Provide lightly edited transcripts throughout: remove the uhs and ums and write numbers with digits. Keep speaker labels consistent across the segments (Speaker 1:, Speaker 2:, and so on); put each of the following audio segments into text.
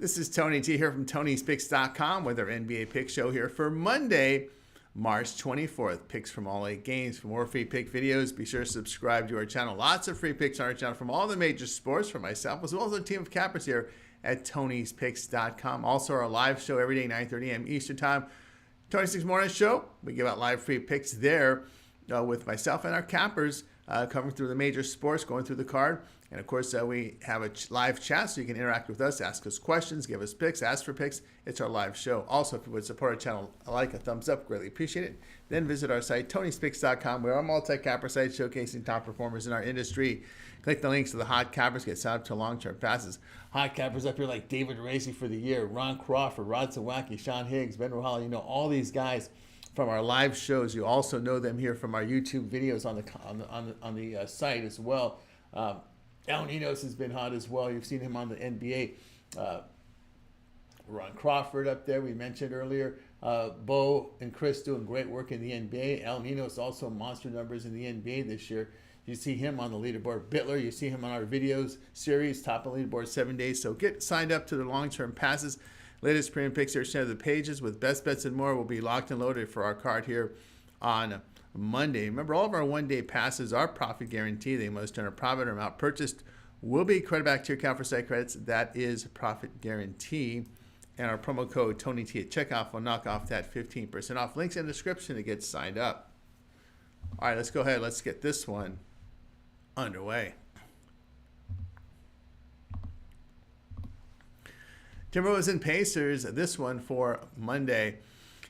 Speaker 1: This is Tony T here from Tony'sPicks.com with our NBA Pick Show here for Monday, March 24th. Picks from all 8 games. For more free pick videos, be sure to subscribe to our channel. Lots of free picks on our channel from all the major sports, from myself as well as a team of cappers here at Tony'sPicks.com. Also, our live show every day, 9:30 a.m. Eastern Time. 26 Morning Show. We give out live free picks there with myself and our cappers covering through the major sports, going through the card. And, of course, we have a live chat so you can interact with us, ask us questions, give us picks, ask for picks. It's our live show. Also, if you would support our channel, a thumbs up, greatly appreciate it. Then visit our site, Tony'sPicks.com. We're a multi-capper site showcasing top performers in our industry. Click the links to the hot cappers, get signed up to long-term passes. Hot cappers up here like David Racy for the year, Ron Crawford, Rod Sawacki, Sean Higgs, Ben Rohala. You know all these guys from our live shows. You also know them here from our YouTube videos on the site as well. Al Ninos has been hot as well. You've seen him on the NBA. Ron Crawford up there, we mentioned earlier. Bo and Chris doing great work in the NBA. Al Ninos also monster numbers in the NBA this year. You see him on the leaderboard. Bittler, you see him on our videos series, top of the leaderboard 7 days. So get signed up to the long-term passes. Latest premium picks here, center of the pages with best bets and more will be locked and loaded for our card here on Monday. Remember, all of our one-day passes are profit guaranteed. They must turn a profit or amount purchased will be credited back to your account for site credits. That is profit guarantee. And our promo code TonyT at checkout will knock off that 15% off. Links in the description to get signed up. All right, let's go ahead. Let's get this one underway. Timberwolves and Pacers, this one for Monday.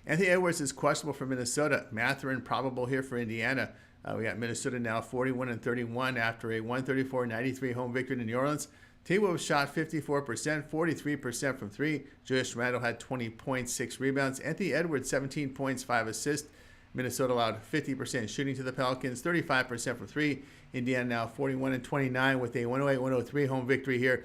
Speaker 1: Anthony Edwards is questionable for Minnesota. Mathurin probable here for Indiana. We got Minnesota now 41-31 after a 134-93 home victory in New Orleans. T-Wolves shot 54%, 43% from 3. Julius Randle had 20 points, 6 rebounds. Anthony Edwards, 17 points, 5 assists. Minnesota allowed 50% shooting to the Pelicans, 35% from 3. Indiana now 41-29 with a 108-103 home victory here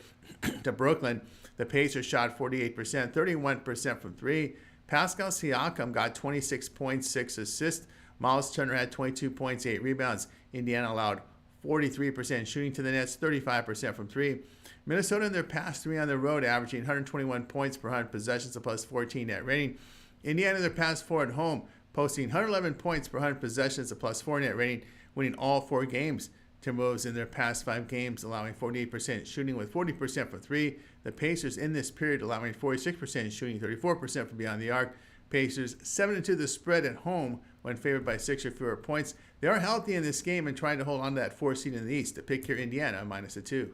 Speaker 1: to Brooklyn. The Pacers shot 48%, 31% from 3. Pascal Siakam got 26 points, 6 assists. Miles Turner had 22 points, 8 rebounds. Indiana allowed 43% shooting to the Nets, 35% from 3. Minnesota in their past 3 on the road, averaging 121 points per 100 possessions, a plus 14 net rating. Indiana in their past 4 at home, posting 111 points per 100 possessions, a plus 4 net rating, winning all 4 games. Timberwolves in their past 5 games, allowing 48% shooting with 40% from 3. The Pacers in this period allowing 46% shooting, 34% from beyond the arc. Pacers 7-2 the spread at home when favored by 6 or fewer points. They are healthy in this game and trying to hold on to that 4 seed in the East. The pick here, Indiana, -2.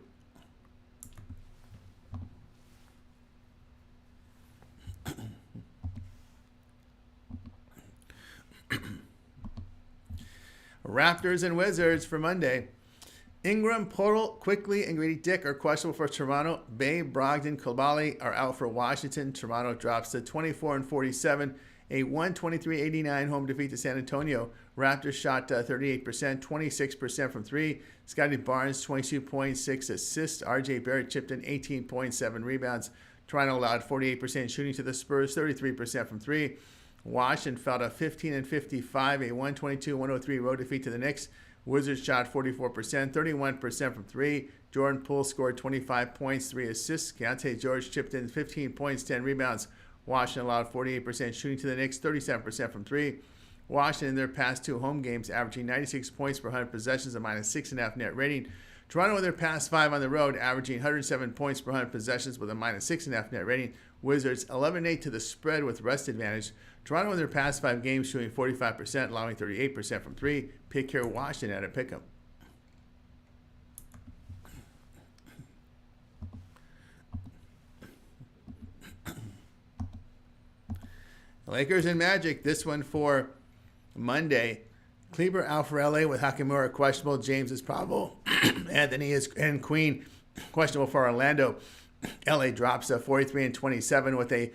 Speaker 1: Raptors and Wizards for Monday. Ingram, Portal, Quickly, and Grady Dick are questionable for Toronto. Bay, Brogdon, Coulibaly are out for Washington. Toronto drops to 24-47, a 123-89 home defeat to San Antonio. Raptors shot 38%, 26% from 3. Scotty Barnes, 22 points, 6 assists. RJ Barrett chipped in 18 points, 7 rebounds. Toronto allowed 48% shooting to the Spurs, 33% from 3. Washington fell to 15-55, a 122-103 road defeat to the Knicks. Wizards shot 44%, 31% from 3. Jordan Poole scored 25 points, 3 assists. Keontae George chipped in 15 points, 10 rebounds. Washington allowed 48% shooting to the Knicks, 37% from 3. Washington in their past 2 home games, averaging 96 points per 100 possessions, a -6.5 net rating. Toronto in their past 5 on the road, averaging 107 points per 100 possessions with a -6.5 net rating. Wizards 11-8 to the spread with rest advantage. Toronto in their past 5 games shooting 45%, allowing 38% from 3. Pick here, Washington at a pick 'em. Lakers and Magic, this one for Monday. Kleber out for LA with Hachimura questionable. James is probable. Anthony and Queen questionable for Orlando. LA drops to 43-27 with a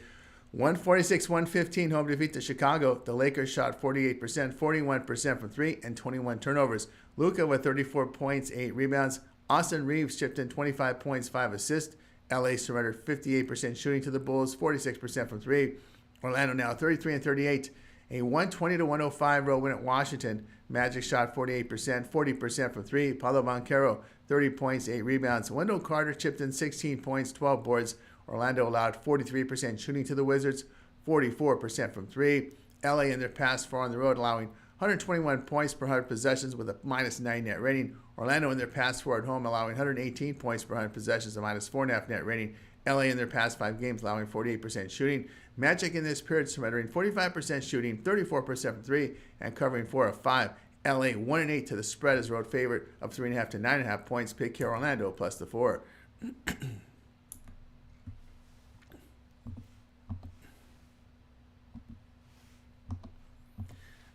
Speaker 1: 146-115 home defeat to Chicago. The Lakers shot 48%, 41% from 3, and 21 turnovers. Luka with 34 points, 8 rebounds. Austin Reeves chipped in 25 points, 5 assists. LA surrendered 58% shooting to the Bulls, 46% from 3. Orlando now 33-38. A 120-105 road win at Washington. Magic shot 48%, 40% from 3. Paulo Banchero, 30 points, 8 rebounds. Wendell Carter chipped in 16 points, 12 boards. Orlando allowed 43% shooting to the Wizards, 44% from three. LA in their past four on the road, allowing 121 points per 100 possessions with a -9 net rating. Orlando in their past four at home, allowing 118 points per 100 possessions, a -4.5 net rating. LA in their past 5 games, allowing 48% shooting. Magic in this period, surrendering 45% shooting, 34% from 3, and covering 4 of 5. LA 1-8 to the spread as road favorite of 3.5 to 9.5 points. Pick here Orlando plus the 4.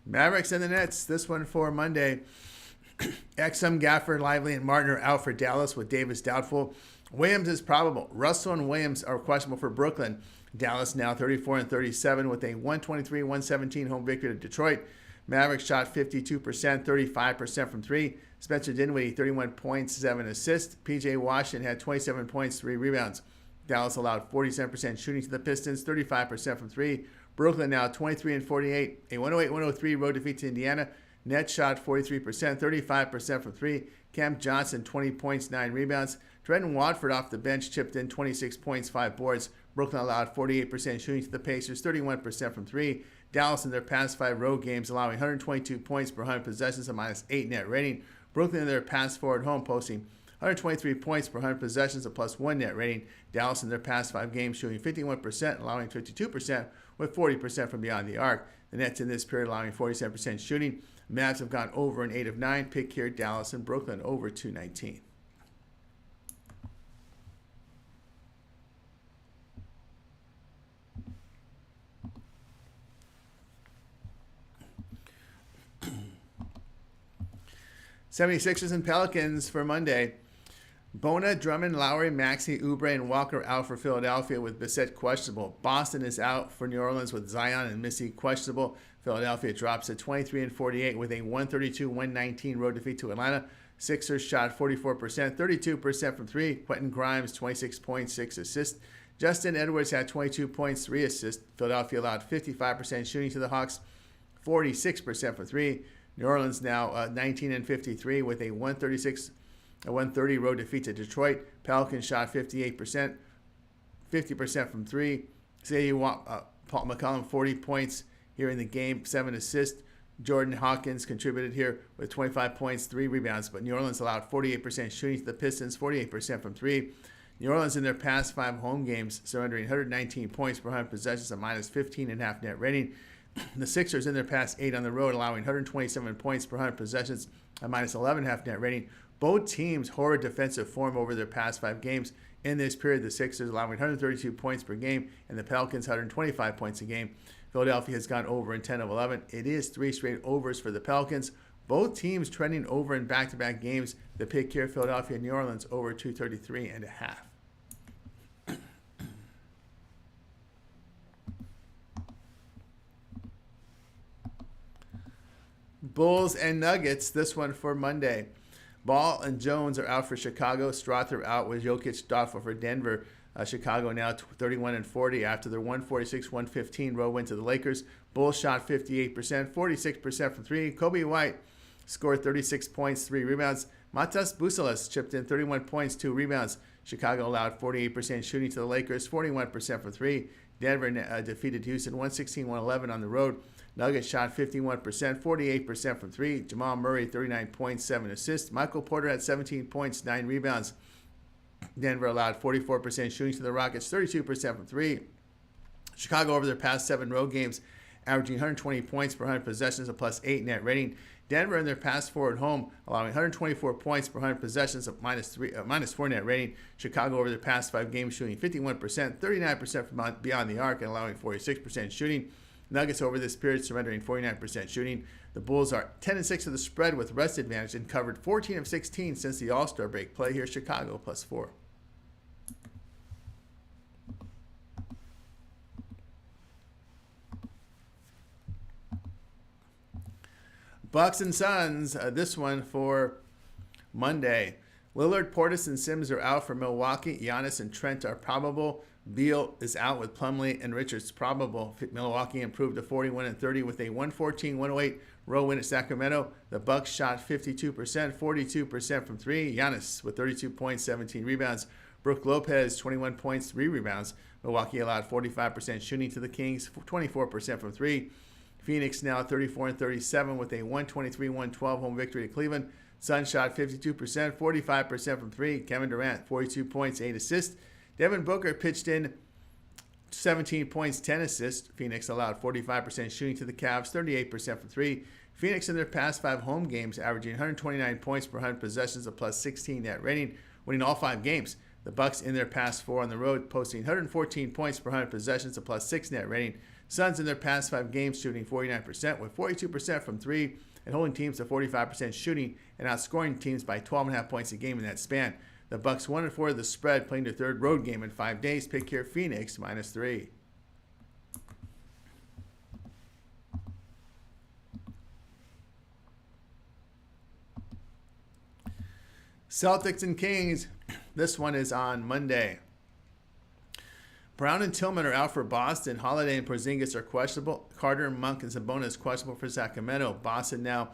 Speaker 1: Mavericks and the Nets. This one for Monday. Exum, Gafford, Lively, and Martin are out for Dallas with Davis doubtful. Williams is probable. Russell and Williams are questionable for Brooklyn. Dallas now 34-37 with a 123-117 home victory to Detroit. Mavericks shot 52%, 35% from 3. Spencer Dinwiddie, 31 points, 7 assists. P.J. Washington had 27 points, 3 rebounds. Dallas allowed 47% shooting to the Pistons, 35% from 3. Brooklyn now 23-48, a 108-103 road defeat to Indiana. Nets shot 43%, 35% from 3. Cam Johnson, 20 points, 9 rebounds. Trenton Watford off the bench chipped in 26 points, 5 boards. Brooklyn allowed 48% shooting to the Pacers, 31% from 3. Dallas in their past 5 road games allowing 122 points per 100 possessions, a -8 net rating. Brooklyn in their past 4 at home posting 123 points per 100 possessions, a +1 net rating. Dallas in their past 5 games shooting 51%, allowing 52% with 40% from beyond the arc. The Nets in this period allowing 47% shooting. Mavs have gone over in 8 of 9. Pick here Dallas and Brooklyn over 219. '76ers and Pelicans for Monday. Bona, Drummond, Lowry, Maxey, Oubre, and Walker out for Philadelphia with Bissett questionable. Boston is out for New Orleans with Zion and Missy questionable. Philadelphia drops to 23-48 with a 132-119 road defeat to Atlanta. Sixers shot 44%, 32% from 3. Quentin Grimes, 26 points, 6 assists. Justin Edwards had 22 points, 3 assists. Philadelphia allowed 55% shooting to the Hawks, 46% from 3. New Orleans now 19-53 with a 130 road defeat to Detroit. Pelicans shot 58%, 50% from 3. Paul McCollum, 40 points here in the game, 7 assists. Jordan Hawkins contributed here with 25 points, 3 rebounds. But New Orleans allowed 48% shooting to the Pistons, 48% from 3. New Orleans in their past 5 home games surrendering 119 points per 100 possessions, a -15.5 net rating. The Sixers in their past 8 on the road allowing 127 points per 100 possessions, a -11.5 net rating. Both teams horrid defensive form over their past 5 games. In this period, the Sixers allowing 132 points per game and the Pelicans 125 points a game. Philadelphia has gone over in 10 of 11. It is 3 straight overs for the Pelicans. Both teams trending over in back-to-back games. The pick here, Philadelphia, New Orleans over 233.5. Bulls and Nuggets, this one for Monday. Ball and Jones are out for Chicago. Strother out with Jokic doubtful for Denver. Chicago now 31-40 after their 146-115 road win to the Lakers. Bulls shot 58%, 46% from 3. Kobe White scored 36 points, 3 rebounds. Matas Busalas chipped in 31 points, 2 rebounds. Chicago allowed 48% shooting to the Lakers, 41% from 3. Denver defeated Houston 116-111 on the road. Nuggets shot 51%, 48% from 3. Jamal Murray, 39 points, 7 assists. Michael Porter had 17 points, 9 rebounds. Denver allowed 44% shooting to the Rockets, 32% from 3. Chicago over their past 7 road games, averaging 120 points per 100 possessions, a +8 net rating. Denver in their past 4 at home, allowing 124 points per 100 possessions, a -4 net rating. Chicago over their past 5 games, shooting 51%, 39% from beyond the arc, and allowing 46% shooting. Nuggets over this period surrendering 49% shooting. The Bulls are 10-6 of the spread with rest advantage and covered 14 of 16 since the All-Star break. Play here, Chicago +4. Bucks and Suns, this one for Monday. Lillard, Portis, and Sims are out for Milwaukee. Giannis and Trent are probable. Beal is out with Plumlee and Richards probable. Milwaukee improved to 41-30 with a 114-108 road win at Sacramento. The Bucks shot 52%, 42% from 3. Giannis with 32 points, 17 rebounds. Brook Lopez, 21 points, 3 rebounds. Milwaukee allowed 45% shooting to the Kings, 24% from 3. Phoenix now 34-37 with a 123-112 home victory at Cleveland. Suns shot 52%, 45% from 3. Kevin Durant, 42 points, 8 assists. Devin Booker pitched in 17 points, 10 assists. Phoenix allowed 45% shooting to the Cavs, 38% from 3. Phoenix in their past 5 home games averaging 129 points per 100 possessions, a plus 16 net rating, winning all 5 games. The Bucks in their past 4 on the road posting 114 points per 100 possessions, a plus 6 net rating. Suns in their past 5 games shooting 49% with 42% from 3 and holding teams to 45% shooting and outscoring teams by 12.5 points a game in that span. The Bucks 1-4 of the spread, playing their 3rd road game in 5 days. Pick here Phoenix -3. Celtics and Kings. This one is on Monday. Brown and Tillman are out for Boston. Holiday and Porzingis are questionable. Carter, Monk, and Sabonis questionable for Sacramento. Boston now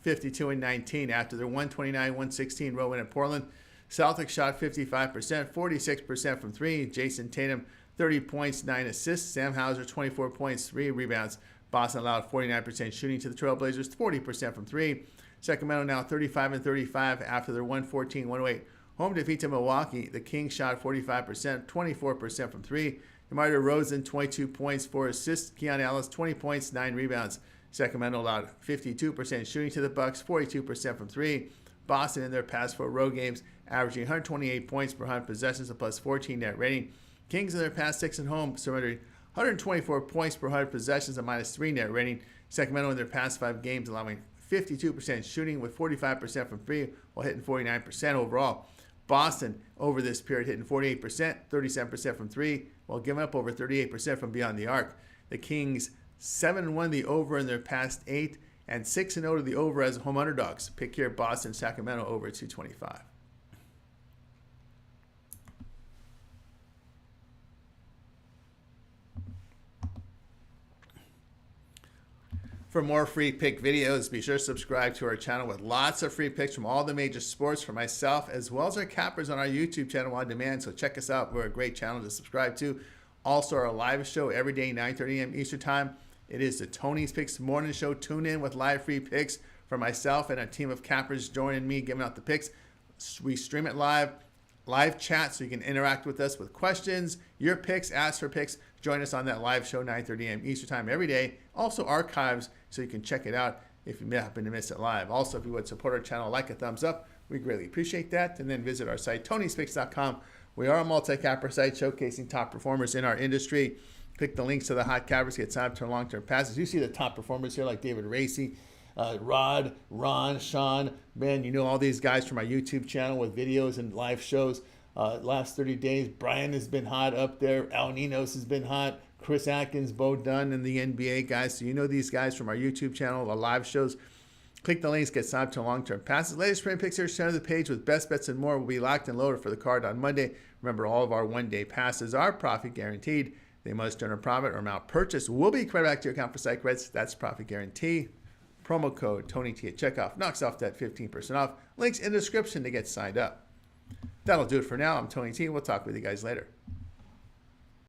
Speaker 1: 52-19 after their 129-116 road win at Portland. Celtics shot 55%, 46% from 3. Jason Tatum, 30 points, 9 assists. Sam Hauser, 24 points, 3 rebounds. Boston allowed 49% shooting to the Trailblazers, 40% from 3. Sacramento now 35-35 after their 114-108 home defeat to Milwaukee. The Kings shot 45%, 24% from 3. DeMar DeRozan, 22 points, 4 assists. Keon Ellis, 20 points, 9 rebounds. Sacramento allowed 52% shooting to the Bucks, 42% from 3. Boston in their past 4 road games averaging 128 points per 100 possessions, a plus 14 net rating. Kings in their past 6 at home surrendered 124 points per 100 possessions, a minus 3 net rating. Sacramento in their past 5 games allowing 52% shooting with 45% from 3 while hitting 49% overall. Boston over this period hitting 48%, 37% from 3 while giving up over 38% from beyond the arc. The Kings 7-1 the over in their past 8 and 6-0 to the over as home underdogs. Pick here Boston, Sacramento over 225. For more free pick videos, be sure to subscribe to our channel with lots of free picks from all the major sports for myself, as well as our cappers on our YouTube channel on demand. So check us out. We're a great channel to subscribe to. Also, our live show every day, 9:30 a.m. Eastern Time. It is the Tony's Picks morning show. Tune in with live free picks for myself and a team of cappers joining me, giving out the picks. We stream it live chat, so you can interact with us with questions, your picks, ask for picks. Join us on that live show, 9:30 a.m. Eastern Time every day. Also archives, so you can check it out if you happen to miss it live. Also, if you would support our channel, like a thumbs up, we greatly appreciate that. And then visit our site, Tony'sPicks.com. We are a multi-capper site showcasing top performers in our industry. Click the links to the hot cappers, get signed up to our long-term passes. You see the top performers here like David Racy, Rod, Ron, Sean. Man, you know all these guys from our YouTube channel with videos and live shows. Last 30 days, Brian has been hot up there. Al Ninos has been hot. Chris Atkins, Bo Dunn, and the NBA guys. So you know these guys from our YouTube channel, the live shows. Click the links, get signed up to long-term passes. Latest sprint picks here, center the page with best bets and more will be locked and loaded for the card on Monday. Remember, all of our one-day passes are profit guaranteed. They must earn a profit or amount purchased will be credited back to your account for site credits. That's profit guarantee. Promo code TonyT at checkoff knocks off that 15% off. Links in the description to get signed up. That'll do it for now. I'm Tony T. We'll talk with you guys later.